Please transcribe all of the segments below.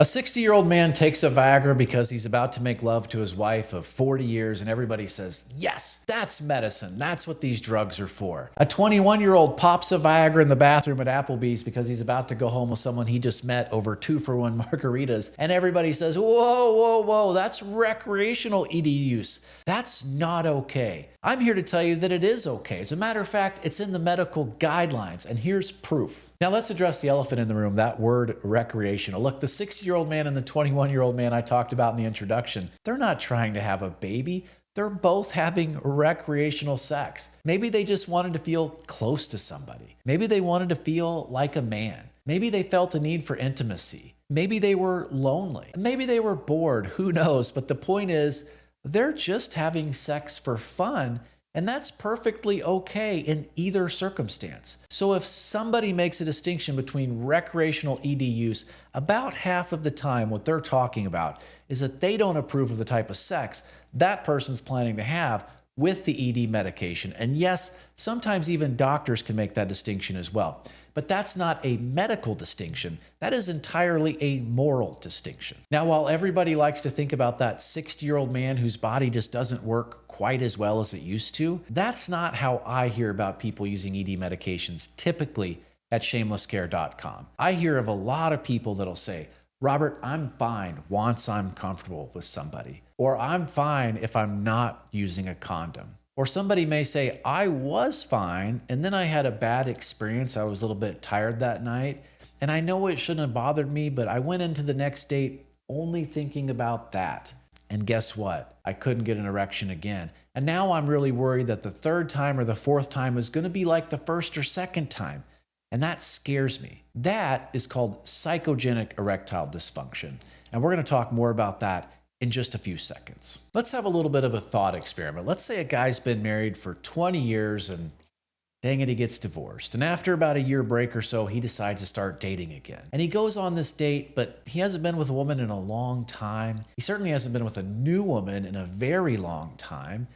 A 60-year-old man takes a Viagra because he's about to make love to his wife of 40 years, and everybody says, yes, that's medicine. That's what these drugs are for. A 21-year-old pops a Viagra in the bathroom at Applebee's because he's about to go home with someone he just met over 2-for-1 margaritas, and everybody says, whoa, that's recreational ED use. That's not okay. I'm here to tell you that it is okay. As a matter of fact, it's in the medical guidelines, and here's proof. Now let's address the elephant in the room, that word recreational. Look, the 60-year-old man and the 21-year-old man I talked about in the introduction, they're not trying to have a baby. They're both having recreational sex. Maybe they just wanted to feel close to somebody. Maybe they wanted to feel like a man. Maybe they felt a need for intimacy. Maybe they were lonely. Maybe they were bored. Who knows? But the point is, they're just having sex for fun, and that's perfectly okay in either circumstance. So if somebody makes a distinction between recreational ED use, about half of the time what they're talking about is that they don't approve of the type of sex that person's planning to have with the ED medication. And yes, sometimes even doctors can make that distinction as well. But that's not a medical distinction. That is entirely a moral distinction. Now, while everybody likes to think about that 60-year-old man whose body just doesn't work quite as well as it used to, that's not how I hear about people using ED medications typically at shamelesscare.com. I hear of a lot of people that'll say, Robert, I'm fine once I'm comfortable with somebody, or I'm fine if I'm not using a condom. Or somebody may say, I was fine, and then I had a bad experience. I was a little bit tired that night, and I know it shouldn't have bothered me, but I went into the next date only thinking about that. And guess what? I couldn't get an erection again. And now I'm really worried that the third time or the fourth time is going to be like the first or second time. And that scares me. That is called psychogenic erectile dysfunction. And we're going to talk more about that in just a few seconds. Let's have a little bit of a thought experiment. Let's say a guy's been married for 20 years and dang it, he gets divorced. And after about a year break or so, he decides to start dating again. And he goes on this date, but he hasn't been with a woman in a long time. He certainly hasn't been with a new woman in a very long time.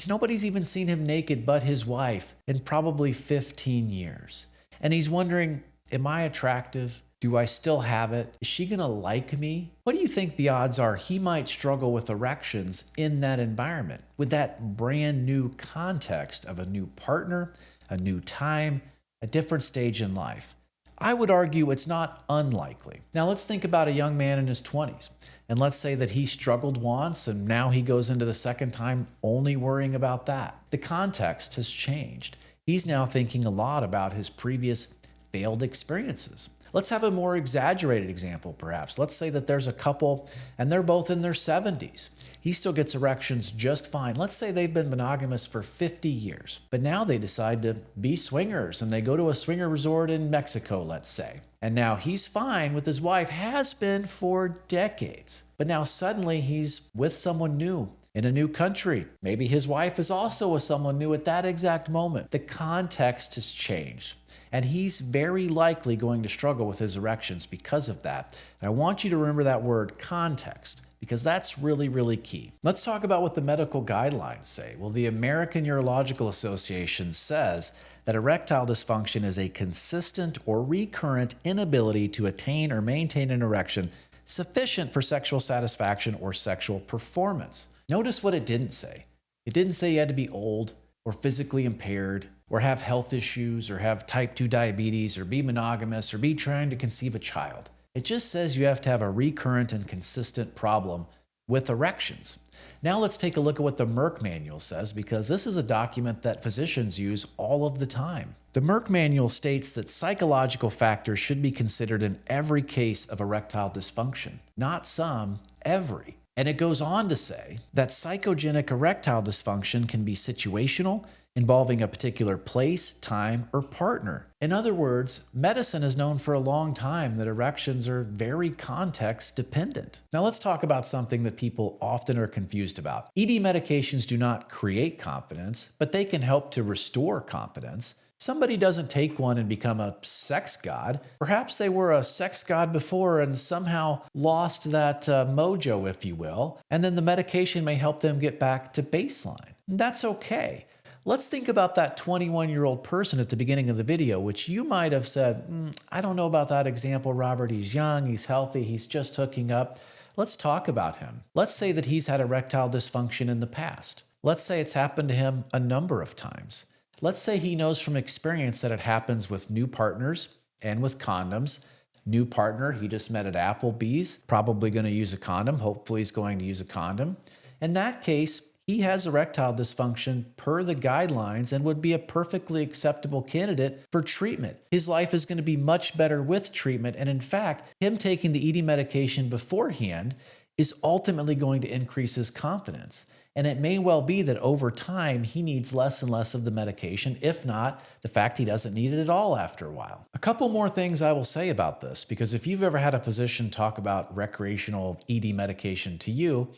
Nobody's even seen him naked but his wife in probably 15 years. And he's wondering, am I attractive? Do I still have it? Is she gonna like me? What do you think the odds are he might struggle with erections in that environment, with that brand new context of a new partner, a new time, a different stage in life? I would argue it's not unlikely. Now let's think about a young man in his 20s, and let's say that he struggled once and now he goes into the second time only worrying about that. The context has changed. He's now thinking a lot about his previous failed experiences. Let's have a more exaggerated example, perhaps. Let's say that there's a couple and they're both in their 70s. He still gets erections just fine. Let's say they've been monogamous for 50 years, but now they decide to be swingers and they go to a swinger resort in Mexico, let's say. And now he's fine with his wife, has been for decades. But now suddenly he's with someone new in a new country. Maybe his wife is also with someone new at that exact moment. The context has changed. And he's very likely going to struggle with his erections because of that. And I want you to remember that word context, because that's really, really key. Let's talk about what the medical guidelines say. Well, the American Urological Association says that erectile dysfunction is a consistent or recurrent inability to attain or maintain an erection sufficient for sexual satisfaction or sexual performance. Notice what it didn't say. It didn't say you had to be old or physically impaired or have health issues or have type 2 diabetes or be monogamous or be trying to conceive a child. It just says you have to have a recurrent and consistent problem with erections. Now let's take a look at what the Merck manual says, because this is a document that physicians use all of the time. The Merck manual states that psychological factors should be considered in every case of erectile dysfunction. Not some, every. And it goes on to say that psychogenic erectile dysfunction can be situational, involving a particular place, time, or partner. In other words, medicine has known for a long time that erections are very context dependent. Now let's talk about something that people often are confused about. ED medications do not create confidence, but they can help to restore confidence. Somebody doesn't take one and become a sex god. Perhaps they were a sex god before and somehow lost that mojo, if you will, and then the medication may help them get back to baseline. That's okay. Let's think about that 21-year-old person at the beginning of the video, which you might have said, I don't know about that example, Robert. He's young, he's healthy, he's just hooking up. Let's talk about him. Let's say that he's had erectile dysfunction in the past. Let's say it's happened to him a number of times. Let's say he knows from experience that it happens with new partners and with condoms. New partner, he just met at Applebee's, probably going to use a condom. Hopefully he's going to use a condom. In that case, he has erectile dysfunction per the guidelines and would be a perfectly acceptable candidate for treatment. His life is going to be much better with treatment. And in fact, him taking the ED medication beforehand is ultimately going to increase his confidence. And it may well be that over time, he needs less and less of the medication, if not the fact he doesn't need it at all after a while. A couple more things I will say about this, because if you've ever had a physician talk about recreational ED medication to you,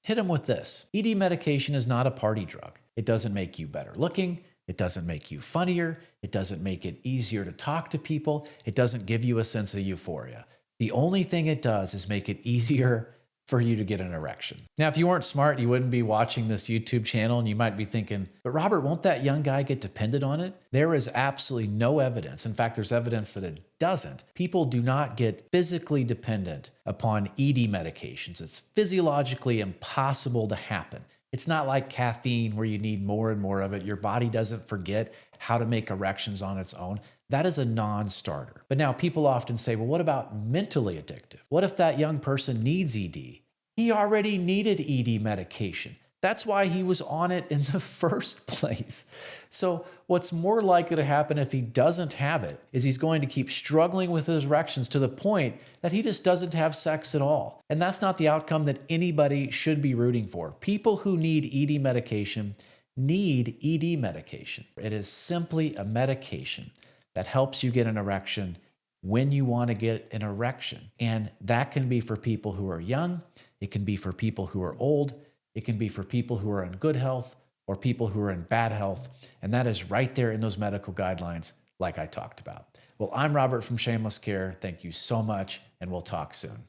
hit him with this. ED medication is not a party drug. It doesn't make you better looking. It doesn't make you funnier. It doesn't make it easier to talk to people. It doesn't give you a sense of euphoria. The only thing it does is make it easier for you to get an erection. Now, if you weren't smart, you wouldn't be watching this YouTube channel and you might be thinking, but Robert, won't that young guy get dependent on it? There is absolutely no evidence. In fact, there's evidence that it doesn't. People do not get physically dependent upon ED medications. It's physiologically impossible to happen. It's not like caffeine where you need more and more of it. Your body doesn't forget how to make erections on its own. That is a non-starter. But now people often say, well, what about mentally addictive? What if that young person needs ED? He already needed ED medication. That's why he was on it in the first place. So what's more likely to happen if he doesn't have it is he's going to keep struggling with his erections to the point that he just doesn't have sex at all. And that's not the outcome that anybody should be rooting for. People who need ED medication need ED medication. It is simply a medication that helps you get an erection when you want to get an erection. And that can be for people who are young. It can be for people who are old. It can be for people who are in good health or people who are in bad health. And that is right there in those medical guidelines like I talked about. Well, I'm Robert from Shameless Care. Thank you so much, and we'll talk soon.